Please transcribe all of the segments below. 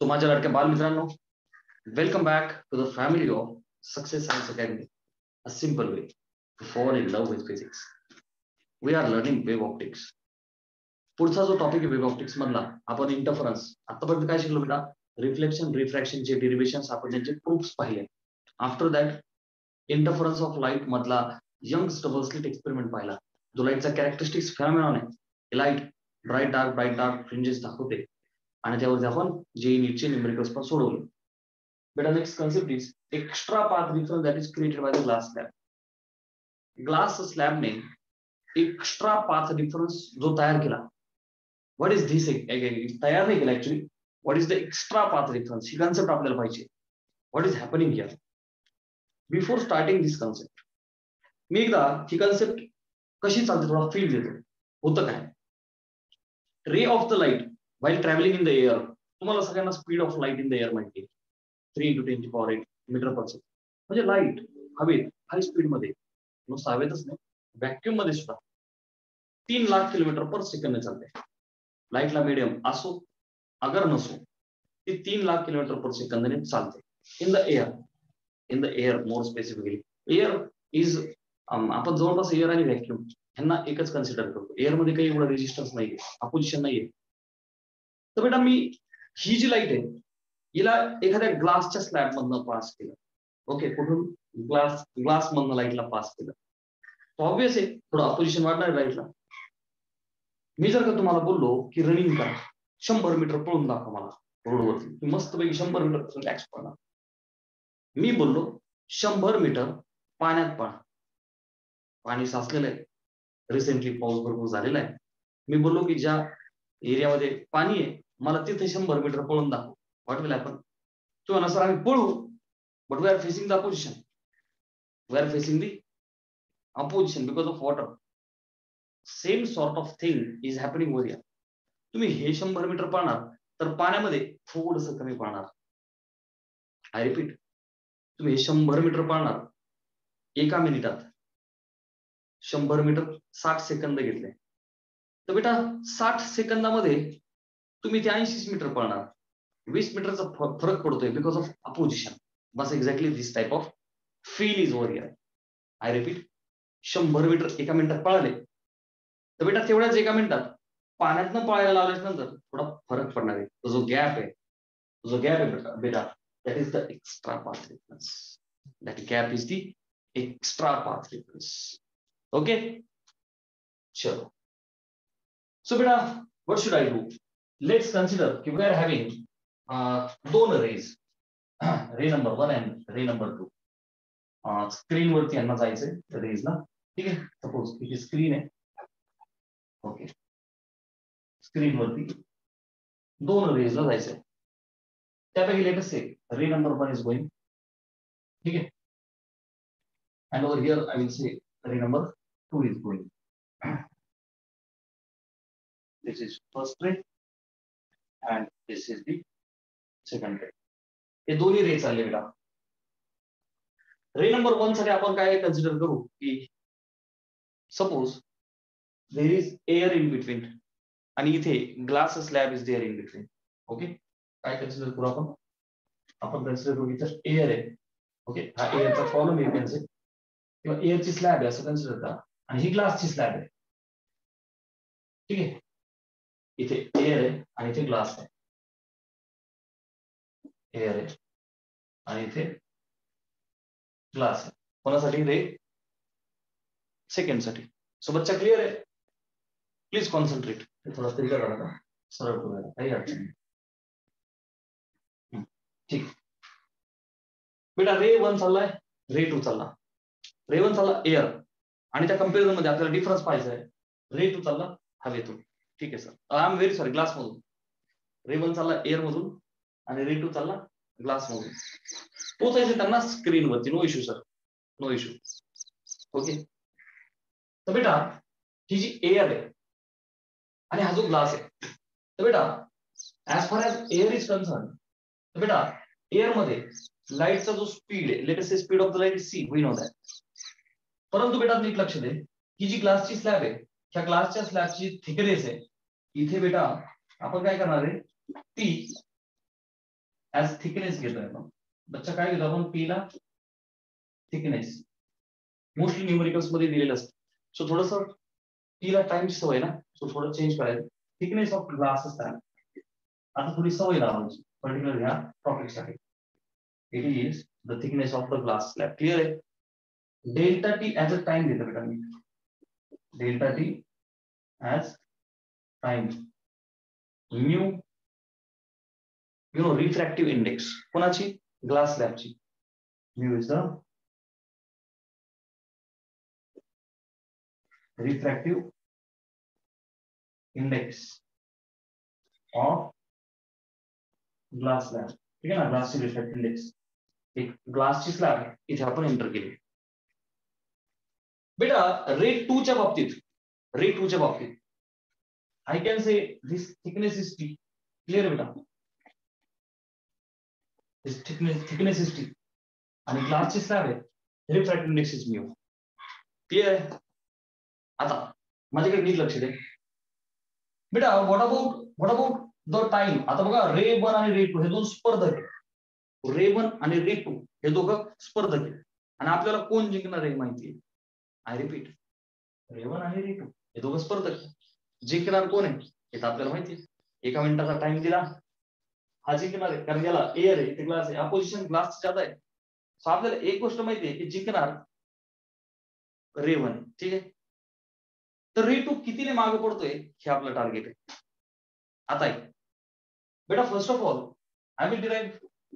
तो माझ्या लाडक्या बालमित्रांनो, welcome back to the family of success science academy, a simple way to fall in love with physics. We are learning wave optics. पुढचा जो topic आहे wave optics मधला, आपण इंटरफरन्स आतापर्यंत काय शिकलो बेटा? रिफ्लेक्शन, रिफ्रॅक्शनचे डेरिव्हेशन्स आपण त्यांचे प्रूफ्स पाहिले. After that interference of light मधला यंग्स डबल स्लिट एक्सपेरिमेंट पाहिला, जो लाईटचा कॅरेक्टरिस्टिक्स फेनॉमेनॉन आहे. लाईट ब्राईट डार्क फ्रिंजेस दाखवते आणि त्यावरती आपण जे नीटचे न्यूमेरिकल्स पण सोडवले. बेटा next concept is extra path difference that is created by the glass slab. Glass स्लॅबने एक्स्ट्रा पाथ डिफरन्स जो तयार केला, व्हॉट इज धिस? तयार नाही केला actually. What is the extra path difference? ही कन्सेप्ट आपल्याला पाहिजे. What is happening here? Before starting this concept, मी एकदा ही कन्सेप्ट कशी चालते थोडा फील देतो. होतं काय? Ray of the light while traveling in the air, तुम्हाला सगळ्यांना speed of light in the air माहिती आहे, 3 × 10⁸ मीटर पर सेकंड. म्हणजे लाईट हवेत हाय स्पीड मध्ये, नुसतं हवेतच नाही, व्हॅक्युम मध्ये सुद्धा 3 लाख किलोमीटर पर सेकंड चालते. लाईटला मीडियम असो अगर नसो, ती 3 लाख किलोमीटर पर सेकंदने चालते in the air. In the air more specifically, air is आपण जवळपास एअर आणि व्हॅक्युम ह्यांना एकच कन्सिडर करतो. एअर मध्ये काही एवढा रेजिस्टन्स नाहीये, अपोजिशन नाहीये. तर बेटा मी ही जी लाईट आहे हिला एखाद्या ग्लासच्या स्लॅब मधनं पास केलं. ओके, कुठून? ग्लास मधनं लाईटला पास केलं. ऑब्वियस आहे थोडं अपोजिशन वाढणार लाईटला. मी जर का तुम्हाला बोललो की रनिंग करा, 100 मीटर पळून दाखवा मला रोडवरती, मस्तपैकी 100 मीटर रिलॅक्स पळणार. मी बोललो 100 मीटर पाण्यात पळा, पाणी साचलेलं आहे, रिसेंटली पाऊस भरपूर झालेला आहे. मी बोललो की ज्या एरियामध्ये पाणी आहे मला तिथे 100 मीटर पळून दाखव. What will happen? तू सर आम्ही पळू, but we are facing the opposition. We are facing the opposition because of water. Same sort of thing is happening over here. तुम्ही हे 100 मीटर पळणार तर पाण्यामध्ये थोडस कमी पळणार. आय रिपीट, तुम्ही हे 100 मीटर पळणार एका मिनिटात, 100 मीटर 60 सेकंद घेतले, तर बेटा 60 सेकंदामध्ये तुम्ही ते 80 मीटर पळणार. 20 मीटरचा फरक पडतोय बिकॉज ऑफ अपोजिशन. बस exactly this type of feel is over here. I repeat, 100 meter एका मिनिटात पळाले तर बेटा तेवढ्याच एका मिनिटात पाण्यातनं पळायला लावल्यानंतर थोडा फरक पडणार आहे. तो जो गॅप आहे बेटा that is the extra path difference. That gap is the extra path difference. Okay, चलो. So beta, what should I do? Let's consider कि we are having दोन rays, ray number 1 and ray number 2. Screen वरती यांना जायचंय raise ना, ठीक आहे. Suppose इथे स्क्रीन आहे. ओके, स्क्रीन वरती दोन रेजला जायचंय. त्यापैकी late us say ray number 1 is going, ठीक आहे. And over here I will say ray number 2 is going. This is first ray and this is the second ray. हे दोन्ही रे चालले बेटा. रे नंबर 1 साठी आपण काय कन्सिडर करू की suppose there is air in between आणि इथे glass slab is there in between. Okay, काय कन्सिडर करू आपण कन्सिडर करू इथं एअर आहे. ओके, हा एअरचा कॉलम आहे त्यांचे किंवा एअरची स्लॅब आहे असं कन्सिडर करा आणि ही ग्लासची स्लॅब आहे. ठीक आहे, इथे एअर आहे आणि इथे ग्लास आहे. एअर आहे आणि इथे ग्लास आहे. कोणासाठी? रे सेकंड साठी. सो बच्चा क्लिअर आहे? Please concentrate. थोडा तरीका करा का, सरळ करूया, काही अडचण नाही. ठीक बेटा, रे 1 चाललाय, रे 2 चालला. रे 1 चालला एअर आणि त्या कंपॅरिझन मध्ये आपल्याला डिफरन्स पाहायचा आहे. रे 2 चालला हवेतून. ठीक आहे sir, I am very sorry, glass मधून. रे 1 चालला एअर मधून आणि रे 2 चालला ग्लास मधून. पोचायचं त्यांना स्क्रीन वरती. No issue sir, no issue. Okay, तर बेटा ही जी एअर आहे आणि हा जो ग्लास आहे, तर बेटा as far as air is concern, तर बेटा एअर मध्ये लाईटचा जो स्पीड आहे, let us say speed of the light is c, we know that. परंतु बेटा नीट लक्ष दे, ही जी ग्लासची स्लॅब आहे, ह्या ग्लासच्या स्लॅबची थिकनेस आहे. इथे बेटा आपण काय करणार आहे, ती ऍज थिकनेस घेतोय आपण. बच्चा काय घेतो आपण पी ला थिकनेस. मोस्टली न्यूमेरिकल्स मध्ये दिलेलं असतं. सो थोडस टी ला टाइमची सवय ना, सो थोडं चेंज करायचं. थिकनेस ऑफ ग्लास असतात. आता थोडी सवय लावायची पर्टिक्युलर ह्या टॉपिकसाठी. It is the thickness of the glass slab. Clear आहे. Delta T as a time देतो बेटा मी. Delta T as time. Mu refractive index कोणाची? ग्लास स्लॅबची. Mu is the refractive index of glass slab. ठीक आहे ना, ग्लासची रिफ्रॅक्टिव्ह इंडेक्स. एक ग्लासची स्लॅब इथे आपण एंटर केली. बेटा रेट 2 च्या बाबतीत I can say this thickness is T. Clear बेटा? This thickness is T. आणि ग्लासची स्लॅब आहे, refractive index is mu. Clear? आता माझ्याकडे नीट लक्ष दे बेटा. What about the time. आता बघा रे 1 आणि रे 2 हे दोन स्पर्धक आहेत. रे 1 आणि रे 2 हे दोघं स्पर्धक आहेत आणि आपल्याला कोण जिंकणार आहे माहिती आहे. आय रिपीट, रे 1 आणि रे 2 हे दोघं स्पर्धक. जिंकणार कोण आहे हे तर आपल्याला माहिती आहे. 1 मिनिटाचा टाइम दिला, हा जिंकणार आहे, कारण याला एअर आहे, ते ग्लास आहे, अपोजिशन ग्लास ज्यादा आहे. सो आपल्याला एक गोष्ट माहिती आहे की जिंकणार रे 1. ठीक आहे. तर रे 2 कितीने मागे पडतोय हे आपलं टार्गेट आहे. आता आहे बेटा, first of all I will derive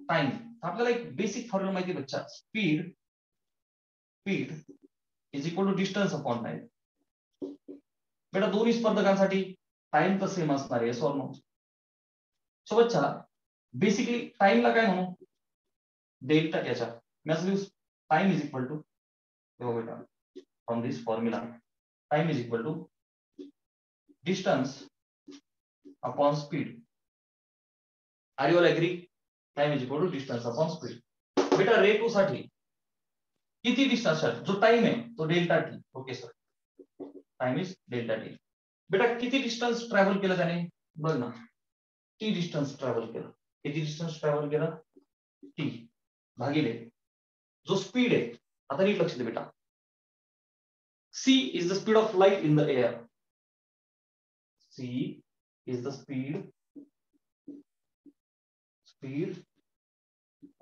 time. आपल्याला एक बेसिक फॉर्म्युला माहिती आहे बच्चा. Speed is equal to distance upon time. बेटा दोन्ही स्पर्धकांसाठी टाइम तर सेम असणार आहे. Solve no. सो बच्चा बेसिकली टाइमला काय म्हणू? डेल्टा. त्याच्या maximum time is equal to, बेटा from this formula, time is equal to distance upon speed. Are you all agree? Time is equal to distance upon speed. बेटा रे 2 साठी किती distance आहे? जो टाइम आहे तो delta T. Okay sir, time is delta T. बेटा किती distance travel केलं त्याने? बघ ना, टी डिस्टन्स ट्रॅव्हल केलं. किती डिस्टन्स ट्रॅव्हल केलं? टी भागिले जो स्पीड आहे. आता नीट लक्ष दे बेटा. c is the speed of light in the air. C is the speed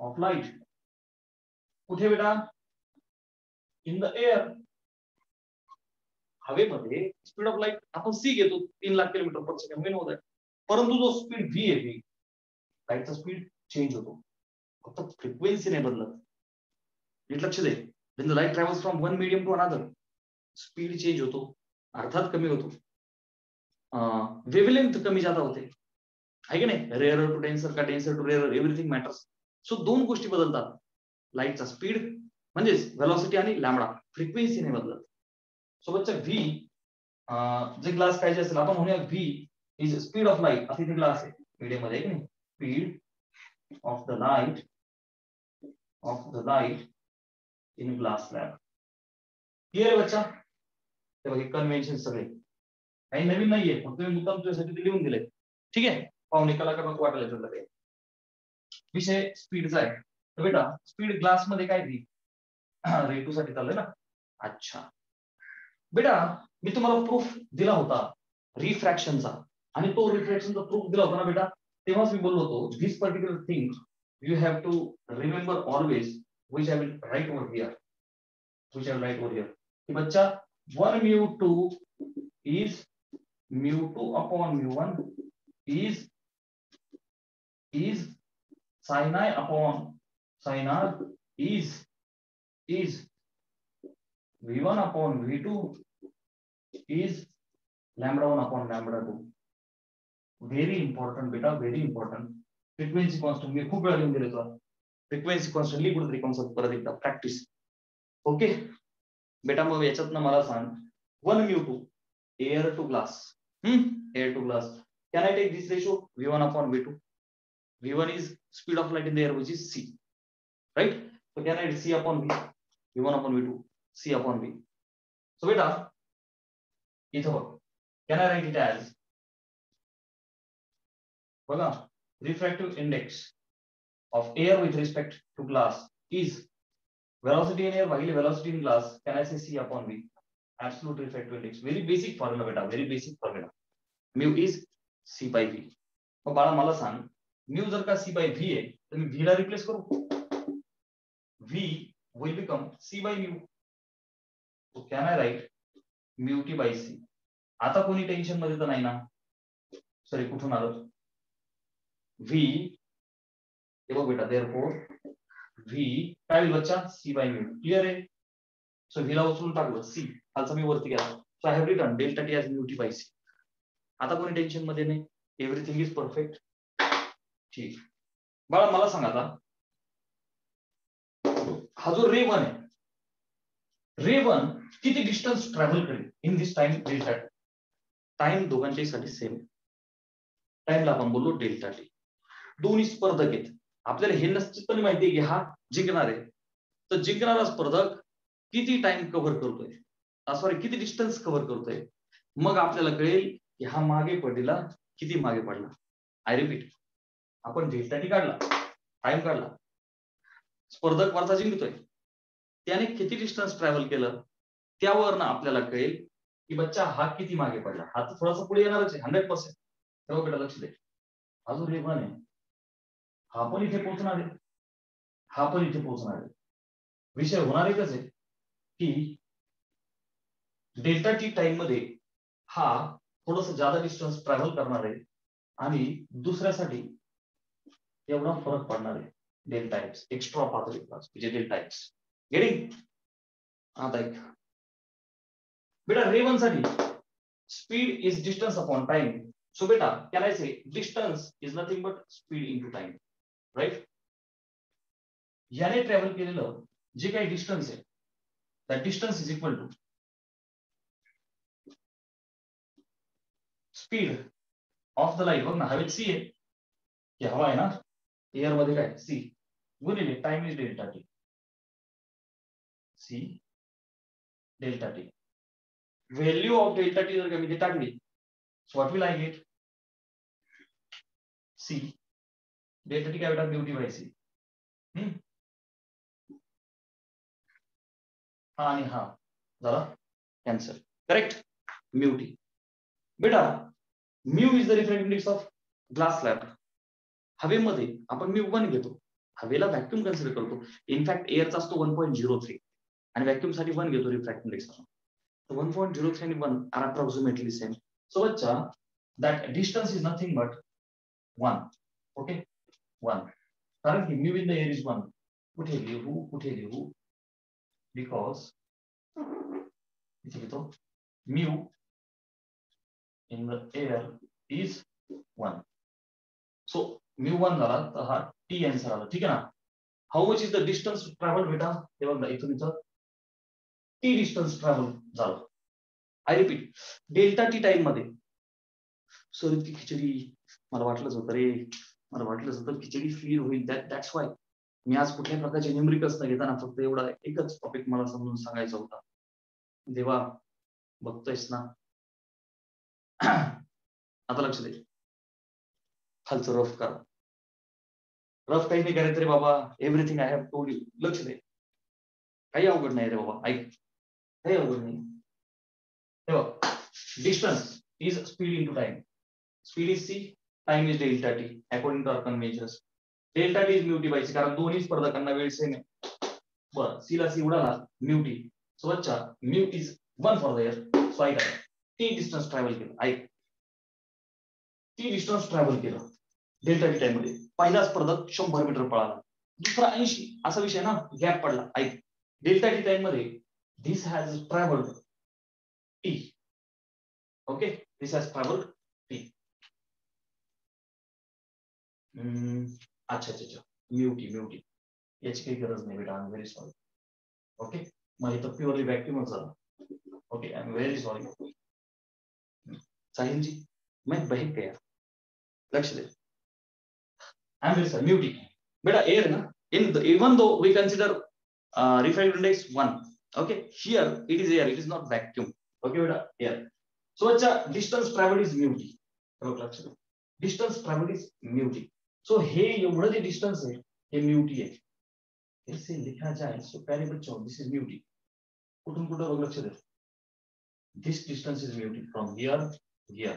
of light. कुठे बेटा? In the air. हवेमध्ये स्पीड ऑफ लाईट आपण सी घेतो 3 लाख किलोमीटर पर सेकंड मेन होत आहे. परंतु जो स्पीड व्ही आहे, लाईटचा स्पीड चेंज होतो, फक्त फ्रिक्वेन्सी नाही बदलत. नीट लक्ष दे. when the light travels from one medium to another, speed change होतो, अर्थात कमी होतो, वेवलेंथ कमी जादा होते, आहे की नाही? रेअर टू डेन्सर का denser to rare, everything matters. So दोन गोष्टी बदलतात. लाईटचा स्पीड म्हणजेच व्हेलॉसिटी आणि लॅम्बडा, फ्रिक्वेन्सी नाही बदलत. सो बच्चा व्ही जे ग्लास पाहिजे असेल आपण म्हणूया V is speed of light. आता इथे ग्लास आहे मीडियम मध्ये, आहे की नाही? Speed of the light in glass slab. Clear आहे बच्चा? ते बघा कन्व्हेन्शन सगळे काही नवीन नाहीये, फक्त मी मुद्दाम तुझ्यासाठी ते लिहून दिले. ठीक आहे, पाहुणे कलाकार वाटायला तुला ते विषय स्पीडचा आहे. तर बेटा स्पीड ग्लास मध्ये काय दी रे 2 साठी चाललंय ना. अच्छा बेटा, मी तुम्हाला प्रूफ दिला होता रिफ्रॅक्शनचा, आणि तो रिफ्रॅक्शनचा प्रूफ दिला होता ना बेटा, तेव्हाच मी बोललो होतो this particular thing you have to remember always, which I will write over here. कि बच्चा 1 mu 2 is mu 2 upon mu 1 is sin I upon sin R is V1 upon V2 is lambda 1 upon lambda 2. Very important बेटा, very important. Frequency constant मी खूप वेळा लिहून दिले तुला. Frequency constant लिहून कुठेतरी कॉन्सेप्ट परत एकदा प्रॅक्टिस. ओके बेटा, मग याच्यातनं मला सांग 1 mu 2 air to glass. Air to glass. Can I take this ratio V1 upon V2? V1 is speed of light in the air, which is c, right? So can I write c upon v, V1 upon V2, c upon v. So beta इथं बघ, can I write it as बघा refractive index of air with respect to glass is velocity in air भागिले velocity in glass. Can I say C upon V? Absolute refractive index. Very basic formula बेटा, very basic formula. Mu is C by V. मग बाळा मला सांग, mu जर का C by V आहे तर मी V ला रिप्लेस करू. V will become C by mu. So can I write mu T by C? आता कोणी टेन्शन मध्ये तर नाही ना? सॉरी कुठून आलं? V हे बघ बेटा, therefore V काय होईल बच्चा? C by mu. क्लियर आहे? सो V ला उचलून टाकलं C, खालचा मी वरती गेला. So I have written delta t as mu T by C. आता कोणी टेन्शन मध्ये नाही, एव्हरीथिंग इज परफेक्ट. ठीक बाळा मला सांग आता, हा जो रे वन आहे, रे वन किती डिस्टन्स ट्रॅव्हल करेल in this time delta T? Time दोघांच्या साठी सेम, टाइमला आपण बोललो डेल्टा टी. दोन्ही स्पर्धक आहेत, आपल्याला हे निश्चितपणे माहिती आहे की हा जिंकणार आहे. तर जिंकणारा स्पर्धक किती टाइम कव्हर करतोय, सॉरी किती डिस्टन्स कव्हर करतोय, मग आपल्याला कळेल की हा मागे पडलेला किती मागे पडला. आय रिपीट, आपण डेल्टा टी काढला, टाइम काढला, स्पर्धक वरचा जिंकतोय, त्याने किती डिस्टन्स ट्रॅव्हल केलं त्यावरनं आपल्याला कळेल की बच्चा हा किती मागे पडला. हा तर थोडासा पुढे येणारच आहे 100%. तेव्हा बेटा लक्ष दे, हा जो रे वन आहे हा पण इथे पोहोचणार आहे, हा पण इथे पोहोचणार आहे. विषय होणार एकच आहे की डेल्टा टी टाइम मध्ये हा थोडस ज्यादा डिस्टन्स ट्रॅव्हल करणार आहे आणि दुसऱ्यासाठी एवढा फरक पडणार आहे. डेल्टा एक्स एक्स्ट्रा पातळी म्हणजे डेल्टा एक्स. गेटिंग? आता एक बेटा रे वन साठी speed is distance upon time. So बेटा can I say distance is nothing but speed into time, right? याने ट्रॅव्हल केलेलं जे काही डिस्टन्स आहे, that distance is equal to speed of the light. बघ ना, हवेत सी आहे, की हवा आहे ना, एअर मध्ये काय सी, गुणिले time is delta T. C delta T, value of delta T जर का मी टाकली, so what will I get? C delta T काय बेटा? Mu T by C. हा आणि हा झाला कॅन्सल, करेक्ट? Mu T. बेटा mu is the refractive index of glass slab. हवेमध्ये आपण म्यू 1 घेतो, हवेला व्हॅक्यूम कन्सिडर करतो. इनफॅक्ट एअरचा असतो 1.03 आणि व्हॅक्यूम साठी 1 घेतो रिफ्रॅक्टिव्ह इंडेक्स. 1.03 आणि 1 आर अप्रॉक्सिमेटली सेम. सो बच्चा that distance is nothing but 1. Okay, 1. कारण की mu in the air is 1. कुठे लिहू? बिकॉज इथे घेतो mu in the air is 1. So mu 1 झाला तर हा टी आन्सर आला. ठीक आहे ना? How much is the distance travel बेटा? हे बघा इथून इथं टी डिस्टन्स ट्रॅव्हल झालं. I repeat, delta T time मध्ये, सॉरी ती खिचडी मला वाटलंच होतं रे, मला वाटलंच होतं खिचडी फील होईल. दॅट्स वाय मी आज कुठल्याही प्रकारचे न्यूमरिकल्स न घेताना फक्त एवढा एकच टॉपिक मला समजून सांगायचा होता. देवा बघतोयस ना? आता लक्ष दे, खालचं रफ करा. रफ काही नाही करायचं रे बाबा, everything I have told you. लक्ष दे, काही अवघड नाही रे बाबा, ऐक, काही अवघड नाही. हे बघ, distance is speed into time. Speed is c, time is delta t according to our conventions. Delta T is mu T by c, कारण दोन्ही स्पर्धकांना वेळ सेम आहे. बरं, सी ला सी उडाला, म्यू टी. सो बच्चा mu is 1 for the air. So ऐका, टी डिस्टन्स ट्रॅव्हल केलं, ऐक, टी डिस्टन्स ट्रॅव्हल केलं डेल्टा टी टाइम मध्ये. पहिला स्पर्धक 100 मीटर पळाला, दुसरा 80. असा विषय ना, गॅप पडला. ऐक, डेल्टा टी टाइम मध्ये this has travelled T. Okay, this has travelled T. अच्छा, म्यू टी याची काही गरज नाही बेटा, I am very sorry. Okay, मग इथं प्युअरली व्हॅक्यूमच झाला. Okay, I am very sorry. Sahil ji, मैं बहक गया, लक्ष दे. I am very sorry. Mu T बेटा एयर ना, even though we consider refractive index 1, okay, here it is air, it is not vacuum. Okay beta, air. So bachcha distance traveled is mu t. लक्ष दे, distance traveled is mu t. So हे एवढं जे distance आहे हे mu T आहे. ऐसे लिखा जाए सो प्यारे बच्चों दिस इज म्यू टी. कुठून कुठं बघ लक्ष द्या. This distance is mu T from here to here.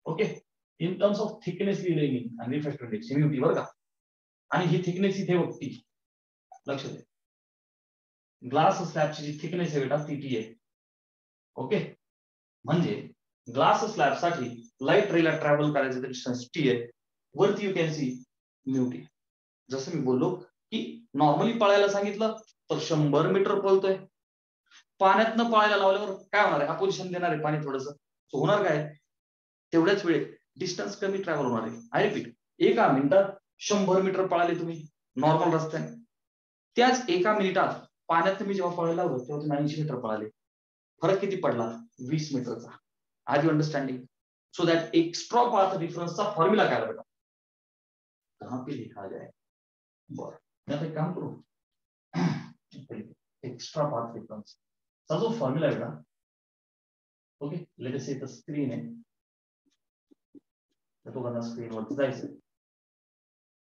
Okay. In terms of thickness लिहिले मी आणि रिफ्रॅक्टिव्ह इंडेक्स म्यू टी बरं का. आणि ही थिकनेस इथे बघ टी. लक्ष द्या. ग्लास स्लॅबची जी थिकनेस आहे बेटा ती टी आहे. ओके. म्हणजे ग्लास स्लॅब साठी लाईट रेला ट्रॅव्हल करायचं डिस्टन्स टी आहे. वरती you can C mu T. जसं मी बोललो की नॉर्मली पळायला सांगितलं तर 100 मीटर पळतोय. पाण्यातनं पळायला लावल्यावर काय होणार आहे? अपोजिशन देणार आहे पाणी थोडंसं. सो होणार काय? तेवढ्याच वेळेत डिस्टन्स कमी ट्रॅव्हल होणार आहे. आय रिपीट, एका मिनिटात 100 मीटर पळाले तुम्ही नॉर्मल रस्त्याने. त्याच एका मिनिटात पाण्यात तुम्ही जेव्हा पळायला लावलं तेव्हा तुम्ही 80 मीटर पळाले. फरक किती पडला? 20 मीटरचा. Are you understanding? So that extra path डिफरन्सचा फॉर्म्युला काय बेटा? कहां पे लिखा जाए? बरं, मी आता एक काम करू. एक्स्ट्रा पाथ डिफरन्स चा जो फॉर्म्युला आहे बेटा, ओके, लेट अस से इथं स्क्रीन आहे, तर तो कसा स्क्रीनवरती जायचं.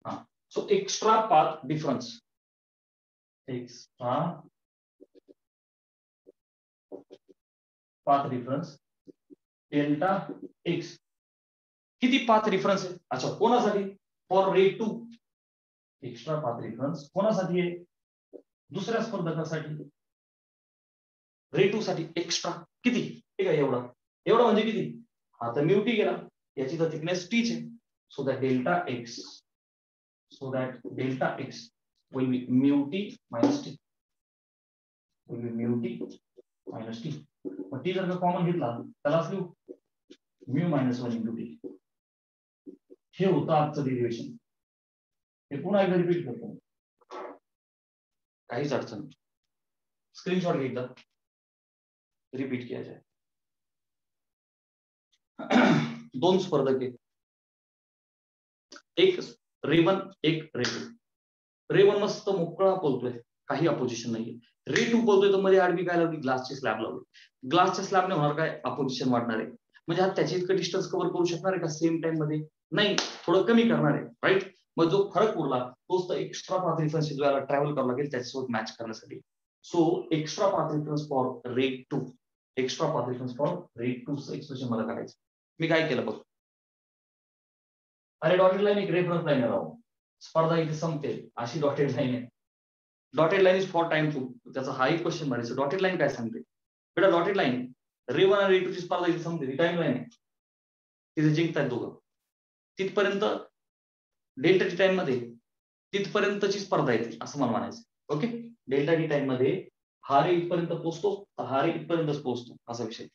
हा, so extra path difference, extra path difference delta x. किती पाथ डिफरन्स आहे? अच्छा, कोणासाठी? For ray 2. Extra path difference कोणासाठी आहे? दुसऱ्या स्पर्धकासाठी. रे 2 साठी एक्स्ट्रा किती? ठीक आहे, एवढा. एवढा म्हणजे किती? हा तर म्यू टी गेला, याची तर थिकनेस टी आहे. So that delta x, so that delta x will be mu t minus t, will be mu t minus t. मग टी जर का कॉमन घेतला त्याला लिहू mu minus 1 into t. हे होतं आजचं डेरिवेशन. हे पुन्हा एकदा रिपीट करतो, काहीच अडचण नाही. स्क्रीनशॉट घे एकदा, रिपीट किया जाए. दोन स्पर्धक आहेत, एक रे 1 एक रे 2. रे 1 मस्त मोकळा पळतोय, काही अपोजिशन नाहीये. रे 2 पळतोय तर मध्ये आडवी काय लावली? ग्लासची स्लॅब लावली. ग्लासच्या स्लॅबने होणार काय? अपोजिशन वाढणार आहे. म्हणजे हा त्याची इतकं डिस्टन्स कव्हर करू शकणार आहे का सेम टाइम मध्ये? नाही, थोडं कमी करणार आहे, राईट. मग जो फरक उरला तोच तर एक्स्ट्रा पाथ डिफरन्स जो याला ट्रॅव्हल करावं लागेल त्याच्यासोबत मॅच करण्यासाठी. So extra path difference for ray 2, extra path difference for ray 2 चं एक्सप्रेशन मला काढायचं. मी काय केलं बघ, अरे डॉटेड लाईन एक रेफरन्स लाईन आहे राव. स्पर्धा इथे संपते अशी डॉटेड लाईन आहे. Dotted line is for time 2. त्याचा हा एक क्वेश्चन मारायचं. डॉटेड लाईन काय सांगते बेटा? डॉटेड लाईन रे 1 आणि रे 2 ची स्पर्धा इथे संपते, टाइम लाईन आहे. तिथे जिंकतात दोघं. तिथपर्यंत डेल्टा टी टाइम मध्ये तिथपर्यंतची स्पर्धा येते असं मला म्हणायचं. ओके, डेल्टा टी टाइम मध्ये हा रे इथपर्यंत पोहोचतो, हा रे इथपर्यंतच पोहोचतो, असा विषय.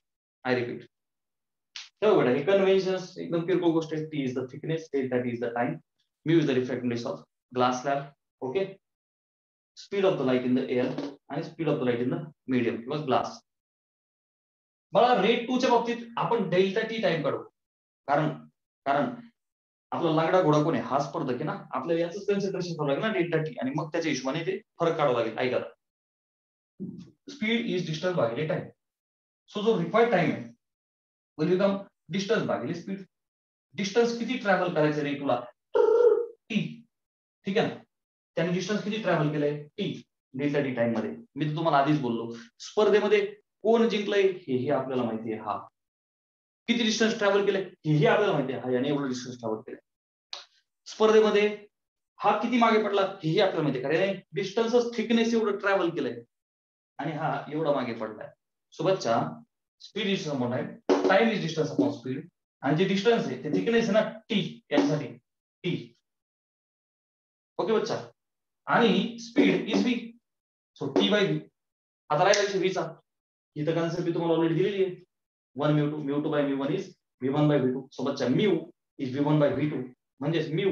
आय रिपीट, हो बेटा, हे कन्व्हेन्शन एकदम किरकोळ गोष्ट आहे. T is the thickness, delta T is the time, mu is the refractive index of glass slab. Okay, speed of the light in the air आणि speed of the light in the medium किंवा glass. मला ray 2 च्या बाबतीत आपण delta T time काढू, कारण कारण आपला लागडा घोडा कोण आहे? हा स्पर्धक आहे ना. आपल्याला याच कन्सिडरेशन करावं लागेल ना डेल्टा टी, आणि मग त्याच्या हिशोबाने ते फरक काढावा लागेल. ऐका, स्पीड इज डिस्टन्स भागिले टाइम. सो जो रिक्वायर्ड टाइम आहे विल बिकम डिस्टन्स भागिले स्पीड. डिस्टन्स किती ट्रॅव्हल करायचं रे तुला? टी, ठीक आहे ना. त्याने डिस्टन्स किती ट्रॅव्हल केलंय? टी, डेल्टा टी टाइम मध्ये. मी तर तुम्हाला आधीच बोललो, स्पर्धेमध्ये कोण जिंकलंय हेही आपल्याला माहिती आहे. हा किती डिस्टन्स ट्रॅव्हल केलंय हेही आपल्याला माहिती आहे. हा याने एवढं डिस्टन्स ट्रॅव्हल केलंय. स्पर्धेमध्ये हा किती मागे पडला हेही आपल्याला माहिती आहे, कारण डिस्टन्सच थिकनेस एवढं ट्रॅव्हल केलंय आणि हा एवढा मागे पडलाय. सोबतच्या speed is upon time, time is distance upon speed, आणि जे डिस्टन्स आहे ते थिकनेस आहे ना टी, यासाठी टी. ओके बच्चा, आणि speed is V, so T by V. आता राहिला व्हीचा, इथं कन्सेप्ट मी तुम्हाला ऑलरेडी दिलेली आहे. 1 mu 2, mu 2 by mu 1 is v1 by v2. सोबतच्या mu is v1 by v2, म्हणजे mu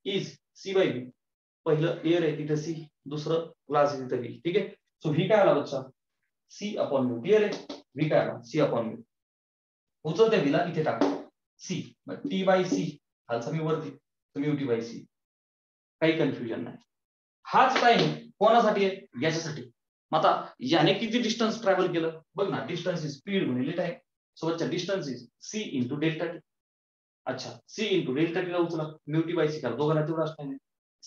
is c by v. पहिलं एअर आहे तिथे c, दुसरं ग्लास आहे तिथे v. ठीक आहे, सो v काय आला बच्चा? c upon mu. क्लिअर आहे? v काय आला? c upon mu. उचलते v ला इथे टाका c, मग t बाय c, खालचा मी वरती, तुम्ही ut बाय c. काही कन्फ्युजन नाही. हाच टाइम कोणासाठी आहे? याच्यासाठी. मग आता याने किती डिस्टन्स ट्रॅव्हल केलं बघ ना. डिस्टन्स इज स्पीड गुणिले टाइम. सोबतच्या distance is c into delta T. अच्छा, c इंटू डेल्टा टी ला उचला, म्यू टी बाय सी करा, दोघांना तेवढाच टाइम आहे.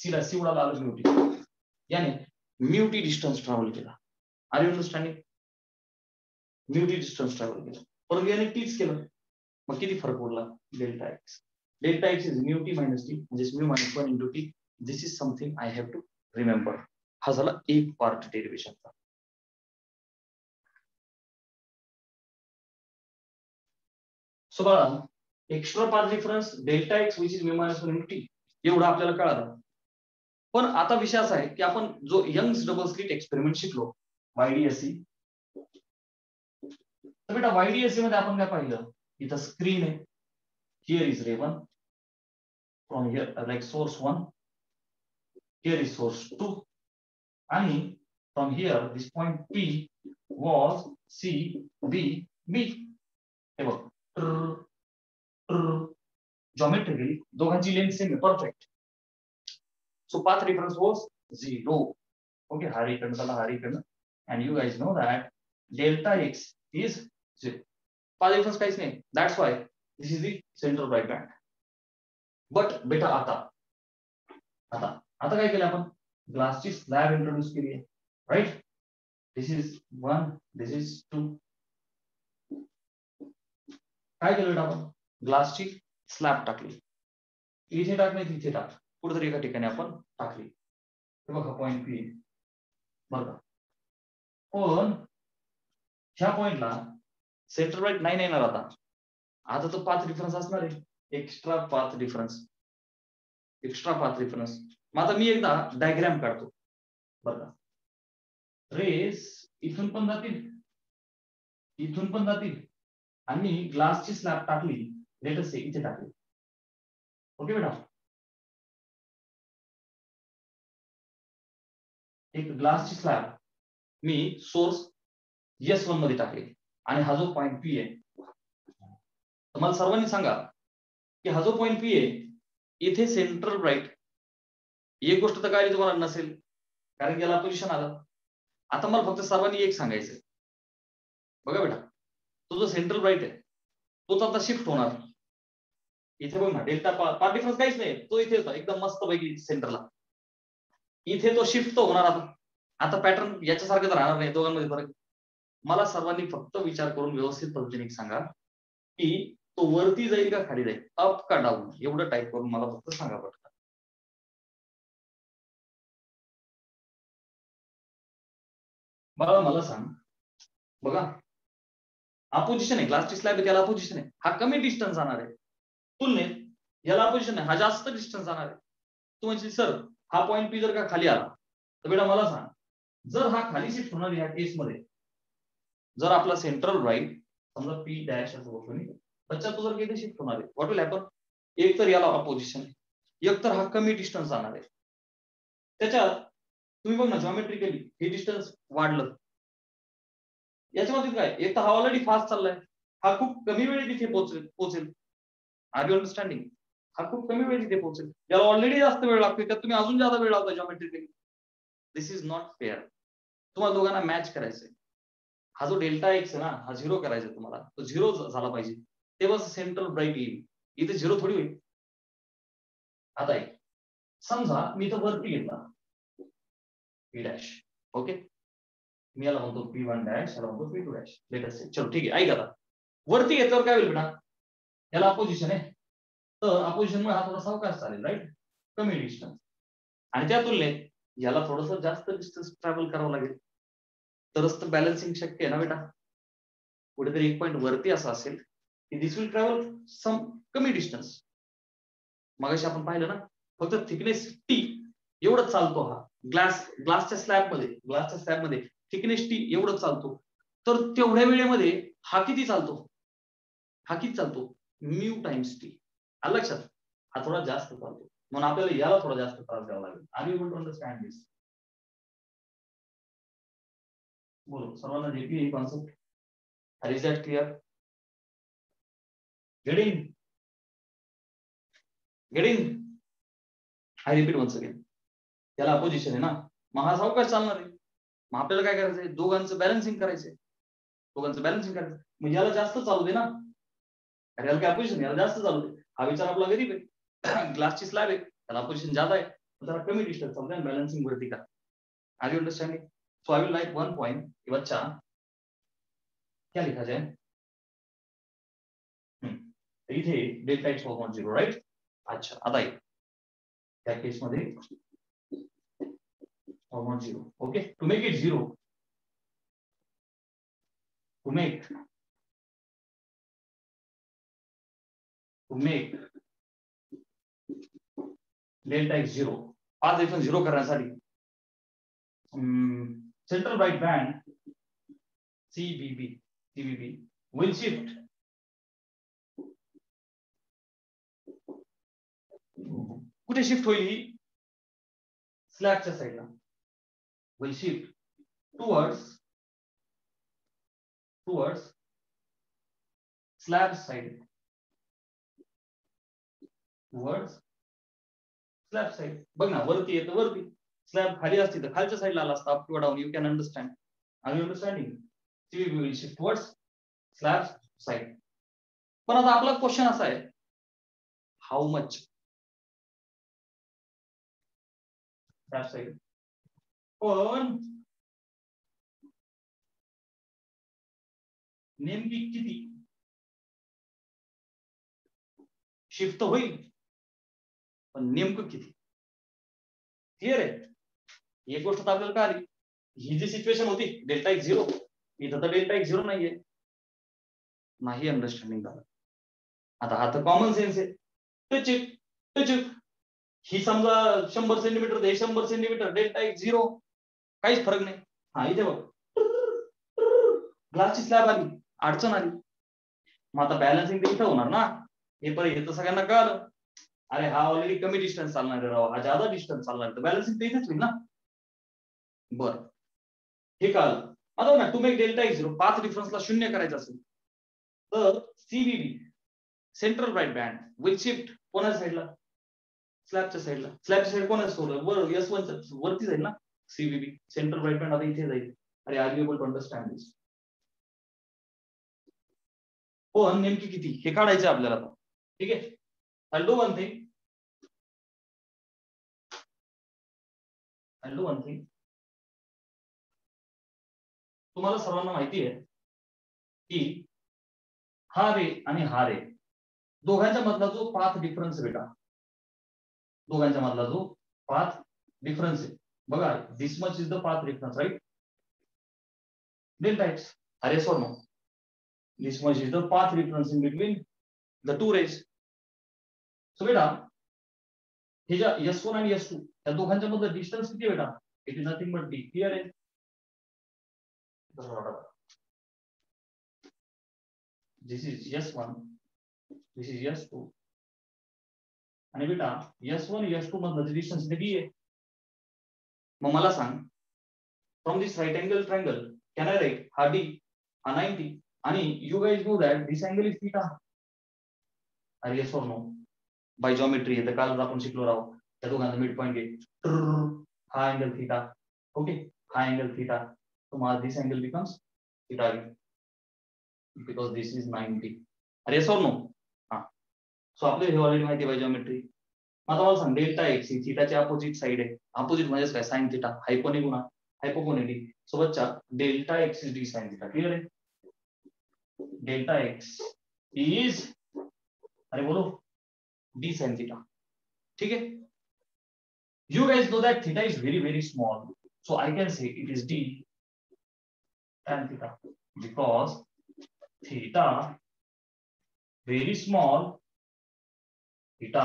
सीला सी उडाला आलं म्यू टी, याने म्यू टी डिस्टन्स ट्रॅव्हल केला. Are you understanding? Mu T distance travel केला, परंतु याने टीच केलं. मग किती फरक पडला? Delta X. Delta X is mu T minus T, म्हणजे mu minus 1 into T. This is something I have to remember. हा झाला एक पार्ट डेरिव्हेशनचा. सो बाळा, extra path difference delta X which is mu minus 1 into T एवढं आपल्याला कळालं. पण आता विषय असा आहे की आपण जो यंग्स डबल स्लिट एक्सपेरिमेंट शिकलो YDSE, तर बेटा YDSE मध्ये आपण काय पाहिलं? इथं स्क्रीन आहे, here is ray 1 from here like source 1, here is source 2, आणि from here this point P was C B B. हे बघ, जॉमेट्रिकली दोघांची लेंथ सेम आहे, perfect. So path difference was 0. Okay, हा इकडनं झाला, हा इकडनं. And you guys know that delta x is 0. Path difference काहीच नाही. That's why this is the central right band. But बेटा आता काय केलं आपण? ग्लासची स्लॅब इंट्रोड्यूस केली आहे, right? This is 1, this is 2. काय केलं बेटा आपण? ग्लासची स्लॅब टाकली, इथे टाकली, तिथे टाक, कुठेतरी एका ठिकाणी आपण टाकली. हे बघा पॉइंट P बघा. पण ह्या पॉइंटला सेंटर राईट नाही येणार. आता तो पाथ डिफरन्स असणार आहे, एक्स्ट्रा पाथ डिफरन्स. मग आता मी एकदा डायग्राम काढतो बघा. रेस इथून पण जातील, आणि ग्लासची स्लॅब टाकली, लेट अस से इथे टाकली. ओके बेटा, एक ग्लासची स्लॅब मी सोर्स S1 मध्ये टाकली, आणि हा जो पॉइंट P आहे, तर मला सर्वांनी सांगा की हा जो पॉइंट P आहे इथे सेंट्रल राईट, एक गोष्ट तर काय तुम्हाला नसेल, कारण की याला पोझिशन आलं. आता मला फक्त सर्वांनी एक सांगायचंय बघा बेटा, तो जो सेंट्रल राईट आहे तोच आता शिफ्ट होणार. इथे बघ ना, डेल्टा पाथ डिफरन्स काहीच नाही, तो इथे होता एकदम मस्त पैकी सेंटरला. इथे तो शिफ्ट तो होणार. आता पॅटर्न याच्यासारखं तर राहणार नाही, दोघांमध्ये फरक. मला सर्वांनी फक्त विचार करून व्यवस्थित पद्धतीने सांगा की तो वरती जाईल का खाली जाईल, अप का डाऊन, एवढं टाईप करून मला फक्त सांगा पटकन. मला सांग बघा, अपोजिशन आहे, ग्लासची स्लॅब आहे त्याला अपोजिशन आहे, हा कमी डिस्टन्स जाणार आहे. तुलनेत याला अपोजिशन आहे, हा जास्त डिस्टन्स जाणार आहे. तू म्हणजे सर हा पॉइंट P जर का खाली आला, तर बेटा मला सांग, जर हा खाली शिफ्ट होणार या केस मध्ये, जर आपला सेंट्रल राईट समजा P डॅश असं होतो, बच्चा तो जर किती शिफ्ट होणार आहे, व्हॉट विल हॅपन? एक तर याला अपोजिशन आहे, एक तर हा कमी डिस्टन्स जाणार आहे. त्याच्यात तुम्ही बघ ना, जॉमेट्रिकली हे डिस्टन्स वाढलं. याच्यामध्ये काय, एक तर हा ऑलरेडी फास्ट चाललाय, हा खूप कमी वेळेत तिथे पोहोचेल. Are you understanding? हा खूप कमी वेळ तिथे पोहोचेल, याला ऑलरेडी जास्त वेळ लागतोय, त्यात तुम्ही अजून जास्त वेळ लावता जॉमेट्रिकली. दिस इज नॉट फेअर. तुम्हाला दोघांना मॅच करायचंय. हा जो डेल्टा एक्स आहे ना, हा 0 करायचा तुम्हाला, तो 0 झाला पाहिजे, तेव्हा सेंट्रल राईट येईल. इथे 0 थोडी होईल. आता एक समजा मी तर वरती घेतला P डॅश, ओके, मी याला म्हणतो P1 डॅश, याला म्हणतो P2 डॅश, लेट अस से. चलो ठीक आहे, ऐक आता वरती घेतल्यावर काय होईल बेटा, याला अपोजिशन आहे, तर अपोजिशन मुळे हा थोडा सावकाश चालेल, राईट, कमी डिस्टन्स. आणि त्या तुलनेत याला थोडंसं जास्त डिस्टन्स ट्रॅव्हल करावं लागेल, तरच तर बॅलन्सिंग शक्य आहे ना बेटा. कुठेतरी एक पॉइंट वरती असं असेल की दिस विल ट्रॅव्हल सम कमी डिस्टन्स. मगाशी आपण पाहिलं ना, फक्त थिकनेस T एवढंच चालतो हा ग्लासच्या स्लॅबमध्ये थिकनेस T एवढंच चालतो. तर तेवढ्या वेळेमध्ये हा किती चालतो, म्यू टाइम्स T. आलं लक्षात? हा थोडा जास्त चालतो, म्हणून आपल्याला याला थोडा जास्त त्रास द्यावा लागेल. Are you able to understand this? बोलो सर्वांना JP concept, is that clear? Getting I repeat once again, त्याला अपोजिशन आहे ना, मग हा सावकाश चालणार आहे. मग आपल्याला काय करायचंय, दोघांचं बॅलन्सिंग करायचंय. मग याला जास्त चालू दे ना, याला काय अपोजिशन, याला जास्त चालू दे. हा विचार आपला गरीब आहे. ग्लासची स्लॅब आहे, त्याला अपोजिशन जादा आहे, जरा कमी डिस्टन्स चालतंय आणि बॅलन्सिंग वरती करा. Are you understanding? So I will write one point कि बच्चा क्या लिखा जाए. इथे डेल्टा एक्स फॉर्मॉट 0 राइट. अच्छा आता एक त्या केस मध्ये फॉर्मॉट 0. Okay, to make it 0, to make delta x 0, आज इथून 0 करण्यासाठी central right band CBB will shift कुठे शिफ्ट होईल? स्लॅबच्या साईडला. will shift towards slab side. towards slab side. बघ ना, वरती येतं वरती, स्लॅब खाली असते तर खालच्या साईडला आला असता. अप किंवा down, you can understand. Are you understanding? CBB will shift towards slab side. पण आता आपला क्वेश्चन असा आहे, हाऊ मच स्लॅब साईड. पण नेमकी किती शिफ्ट होईल, पण नेमकं किती? क्लिअर आहे? एक गोष्ट तर आपल्याला कळाली, ही जी सिच्युएशन होती डेल्टा एक्स 0, इथं तर डेल्टा एक्स 0 नाहीये. नाही अंडरस्टँडिंग झालं. आता हा तर कॉमन सेन्स आहे. टच ही समजा 100 सेंटीमीटर, हे 100 सेंटीमीटर, डेल्टा एक्स 0, काहीच फरक नाही. हा इथे बघ, ग्लासची स्लॅब आली, अडचण आली. मग आता बॅलन्सिंग तर इथं होणार ना. हे तर सगळ्यांना कळालं. अरे हा ऑलरेडी कमी डिस्टन्स चालणार आहे राव, हा ज्यादा डिस्टन्स चालणार आहे, तर बॅलन्सिंग तर इथेच होईल ना. बरं, हे कळालं. आता ना, to make delta X 0, path डिफरन्सला 0 करायचं असेल तर CBB central right band will shift कोणाच्या साईडला? स्लॅबच्या साईडला. स्लॅबच्या साईड कोणाच्या सोडलं? वर S1 वरती जाईल ना. CBB सेंट्रल राइट बँड आता इथे जाईल. अरे are you able to understand this? पण नेमकी किती हे काढायचं आपल्याला. ठीक आहे, I'll do one thing. तुम्हाला सर्वांना माहिती आहे की हा रे आणि हा रे दोघांच्या मधला जो पाथ डिफरन्स बेटा, दोघांच्या मधला जो पाथ डिफरन्स आहे बघा, this much is the path difference right. Delta X. अरे so no, this much is the path difference in between the two rays. सो बेटा हे ज्या S1 आणि S2 या दोघांच्या मधलं डिस्टन्स किती बेटा? It is nothing but D. Clear आहे? दिस is S1, this is S2, आणि बेटा S1 S2 मधलं डिस्टन्स D आहे. मग मला सांग, from this right angle triangle can I right हा D, हा 90, आणि you guys know that this angle is theta. अरे येस और नो? बाय जॉमेट्री आहे तर काल आपण शिकलो राहू, त्या दोघांचा मिड पॉइंट आहे, हा अँगल थीटा. ओके, हा अँगल थीटा. तो माझा this angle becomes theta because this is 90. अरे येस और नो? हा. सो आपल्याला हे ऑलरेडी माहिती आहे बाय जॉमेट्री. आता मला सांग, डेल्टा एक्स ही थीटाची अपोजिट साइड आहे. अपोजिट म्हणजे काय? Sine theta. हायपोने गुणा हायपोकोने डी. सो बच्चा delta X is D sine theta. Clear है? डेल्टा एक्स इज, अरे बोलो, डी साइन थीटा. ठीक है? You guys know that theta is very very small, so I can say it is D tan theta, because theta very small, theta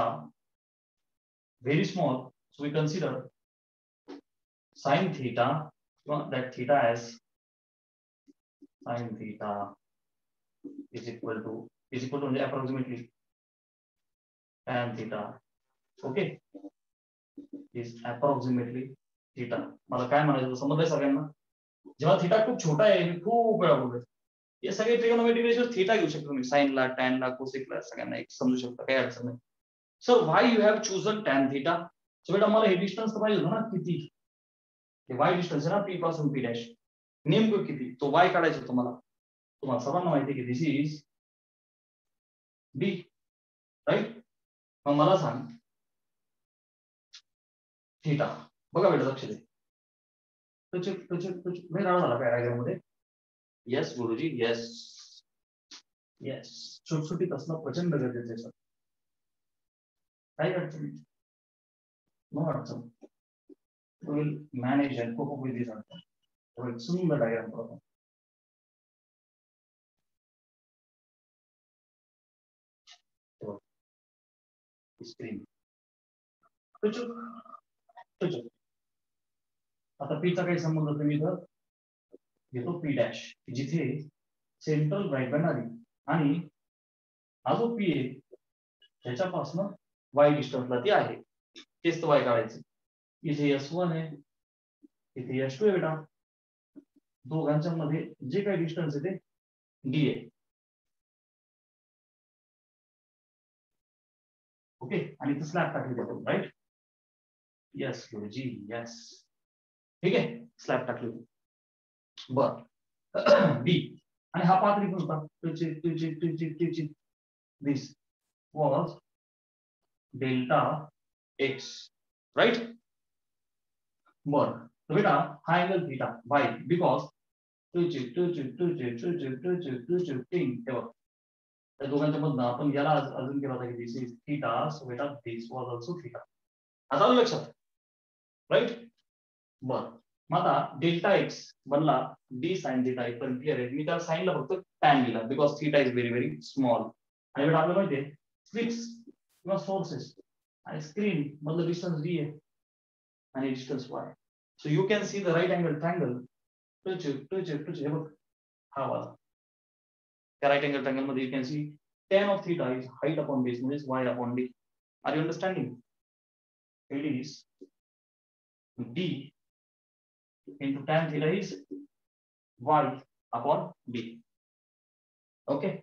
very small, so we consider sin theta, that theta as sin theta is equal to approximately tan theta. Okay, is approximately theta. मला काय म्हणायचं समजलंय सगळ्यांना? जेव्हा theta खूप छोटा आहे, मी खूप वेळा बोलतोय, हे सगळे ट्रिगोनोमेट्रिक रेशियोज थीटा घेऊ शकतो तुम्ही, साइनला, टॅनला, कोसेकला, सगळ्यांना एक समजू शकता, काही अडचण नाही. Sir why you have chosen tan theta? So बेटा मला हे डिस्टन्स तर पाहिजे होतं ना, किती हे वाय डिस्टन्स आहे ना, पी पासून पी डॅश, नेमकं किती तो वाय काढायचं होतं मला. तुम्हाला सर्वांना माहिती आहे की दिस इज डी राईट. मग मला सांग, थीटा. बघा बेटा लक्ष दे. नाही राहणार पॅराग्राफ मध्ये. येस गुरुजी, येस येस. सुटसुटीत असणं प्रचंड गरजेचं आहे सर. काही अडचण नाही, नो अडचण. Will manage and cope with this अडचण. सुंदर डायग्राम करू. स्क्रीन आता पीचा काही संबंध होतो मी इथं घेतो पी डॅश, जिथे सेंट्रल राईट बनणारी आणि हा जो पी आहे त्याच्यापासून वाय डिस्टन्सला ती आहे, तेच तर वाय काढायचं. इथे S1 आहे, इथे S2 आहे बेटा. दोघांच्या मध्ये जे काही डिस्टन्स आहे ते डी आहे. ओके, आणि इथे स्लॅब टाकली जातो, राईट. यस गुरुजी, यस. ठीक आहे, स्लॅब टाकली. बर. बी आणि हा पाथ लिखून होता. दिस वॉज डेल्टा एक्स, राईट. बर, तर बेटा हा अँगल थीटा वाय बिकॉज त्या दोघांच्या मधनं आपण याला अजून केला होता की दिस इज थीटा, सो बेटा दिस वॉज ऑल्सो थीटा. आता लक्षात, राईट. बर, मग आता डेल्टा एक्स बनला डी साइन थीटा. पण क्लिअर आहे, मी त्याला साइनला फक्त टॅन दिला because theta is very very small. आणि बेटा आपल्याला माहिती आहे स्विच किंवा सोर्सेस आणि स्क्रीन मधलं डिस्टन्स डी आहे आणि distance y. So you can see the right angle triangle हे बघ हा वाला. त्या राईट अँगल ट्रायंगल मध्ये you can see tan of theta is height upon base म्हणजे y upon d. Are you understanding? It is d into tan theta is y upon d. Okay,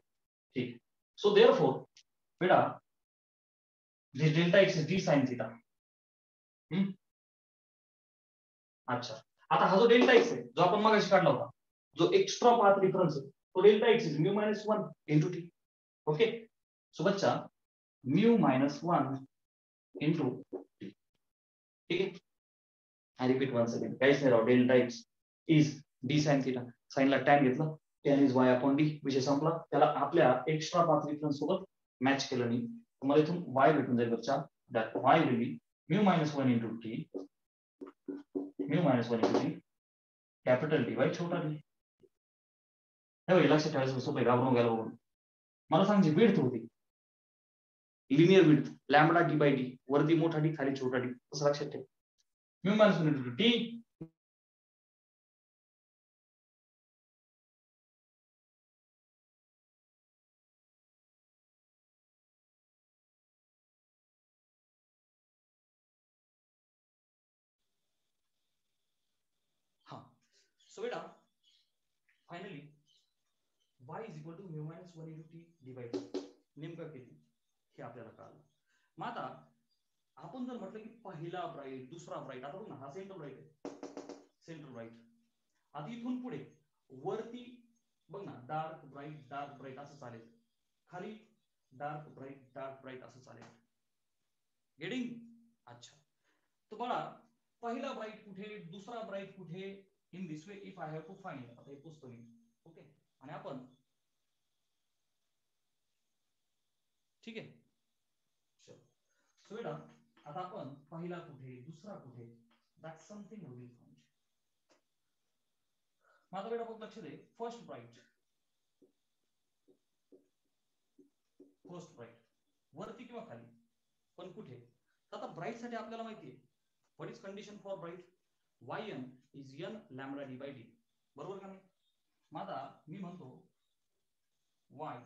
ठीक. So therefore बेटा this delta x is d sin theta. अच्छा, आता हा जो delta x आहे जो आपण मगाशी काढला होता, जो एक्स्ट्रा पाथ डिफरन्स आहे तो delta X is mu minus 1 into T. Okay, so बच्चा म्यू मायनस 1 इंटू टी. ठीक आहे, आय रिपीट वन्स अगेन, काहीच नाही राव. Delta X is D sine theta. साइनला टॅन घेतलं, tan is Y upon D, विषय संपला. त्याला आपल्या एक्स्ट्रा पाथ डिफरन्स सोबत मॅच केलं नाही, मला इथून वाय भेटून जाईल बच्चा. That Y will be mu minus 1 into T, mu minus 1 into t, capital d by छोटा डी. हे लक्षात ठेवायचं सोपं, घाबरून गेलो बघून. मला सांग जी विड्थ होती linear width lambda D by d, वरती मोठा डी खाली छोटा डी, असं लक्षात ठेव. Mu minus 1 into t. हा, सो बेटा finally y is equal to mu minus 1 into t divide नेमका किती हे आपल्याला कळालं. मग आता आपण जर म्हटलं की पहिला ब्राईट दुसरा ब्राईट, आता बघ ना हा सेंटर ब्राईट आहे, सेंटर ब्राईट. आता इथून पुढे वरती बघ ना डार्क ब्राईट असं चालेल, खाली डार्क ब्राईट असं चालेल. गेटिंग? अच्छा, तर बघा पहिला ब्राईट कुठे, दुसरा ब्राईट कुठे, in this way if I have to find. आता हे पुसतो मी. ओके, आणि आपण ठीक आहे. सो बेटा आता आपण पहिला कुठे दुसरा कुठे, that's something we will find. माझा बेटा बघ लक्ष दे, फर्स्ट ब्राईट वरती किंवा खाली, पण कुठे. आता ब्राईट साठी आपल्याला माहिती आहे what is condition for bright, yn is n lambda D by D, बरोबर का नाही. मग आता मी म्हणतो y,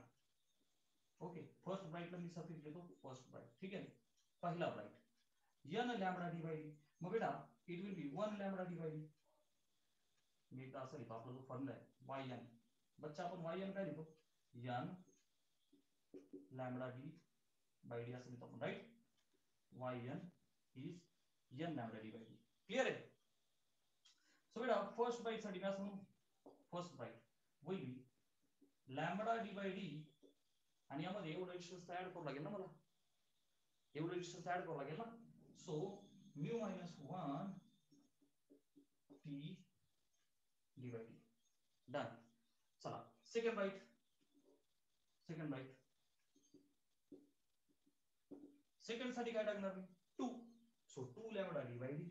ओके, फर्स्ट ब्राईटला मी सफिक्स देतो फर्स्ट ब्राईट. ठीक आहे, पहिला bright n lambda D by D. मग बेटा it will be 1 lambda D by D. मी एकदा असं लिहितो, आपला जो फॉर्म्युला आहे yn, बच्चा आपण yn काय लिहितो, n lambda D by d असं लिहितो आपण, right. yn is n lambda D by d. Clear आहे. सो बेटा फर्स्ट ब्राईट साठी काय असं, first bright will be lambda D by d, आणि यामध्ये एवढं डिस्टन्स ऍड करावं लागेल ना मला, एवढं डिस्टन्स ऍड करावं लागेल ना. So mu minus 1 t d by d. Done. चला सेकंड राईट. सेकंड साठी काय टाकणार मी 2. So 2 lambda D by d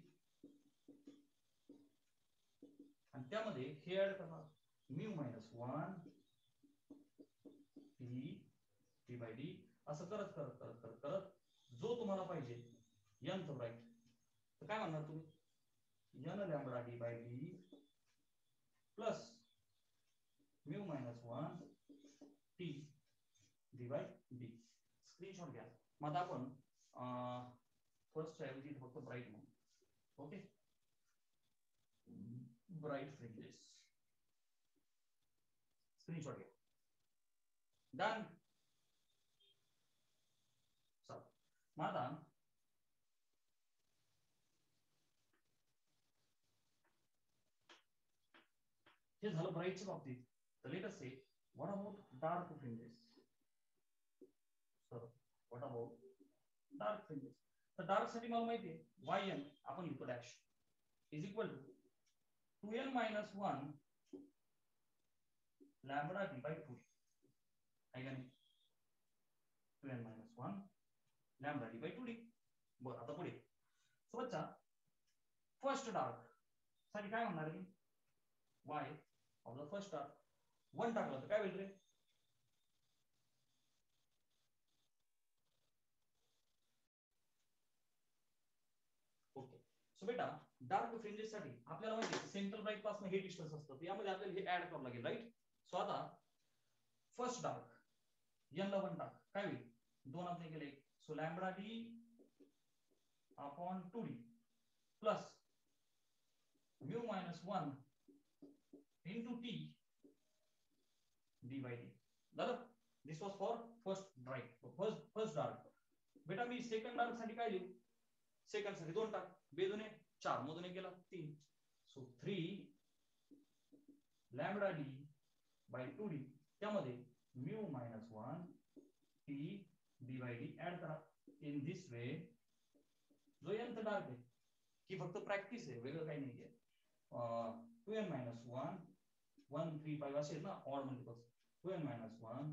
आणि त्यामध्ये हे ऍड करणार mu minus 1 t d by d. असं करत करत करत करत करत जो तुम्हाला पाहिजे nth राईट तर काय म्हणणार तुम्ही n lambda D by d plus mu minus 1 t d by d. Screenshot घ्या. मग आपण फर्स्ट ऐवजी फक्त ब्राईट म्हणू. Okay, bright fringes. स्क्रीनशॉट घ्या. डन. चला मग आता हे झालं ब्राईटच्या बाबतीत. तर let us say what about dark fringes. Sir what about dark fringes. तर डार्क साठी मला माहिती आहे yn आपण लिहितो dash is equal to 2n minus 1 lambda D bye 2 आहे का नाही. 2n minus 1 lambda D by 2d. बरं आता पुढे बच्चा फर्स्ट डार्क साठी काय म्हणणार मी y of the first dark 1 टाकलं तर काय होईल रे. ओके, सो बेटा डार्क फ्रिंजेस साठी आपल्याला माहिती आहे सेंट्रल ब्राईट पासून हे डिस्टन्स असतं. यामध्ये आपल्याला हे ऍड करावं लागेल राईट. सो आता फर्स्ट डार्क n ला 1 टाक काय होईल 2 आपले गेले. So lambda D upon 2d plus mu minus 1 into t d by d. झालं. This was for first bright first dark. बेटा मी सेकंड डार्क साठी काय लिहू. सेकंड साठी 2 टाक. बेदुने 4 मधून 1 गेला 3. So 3 lambda D by 2d त्यामध्ये mu minus 1 t d by d add करा. इन दिस वे जो nth डार्क आहे की फक्त प्रॅक्टिस आहे वेगळं काही नाही आहे. 2n मायनस 1 1 3 5 असे ना odd multiples. 2n minus 1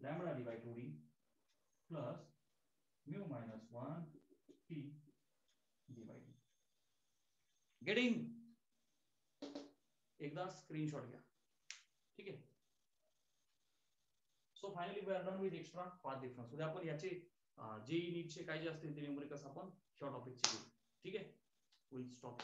lambda D by 2d plus mu minus 1 t d by d. Getting. एकदा स्क्रीनशॉट घ्या. ठीक आहे. So finally we are done with extra path difference. उद्या आपण याचे जे नीटचे काय जे असतील ते न्यूमरिकल्स आपण शॉर्ट टॉपिकचे घेऊ. ठीक आहे. Will stop.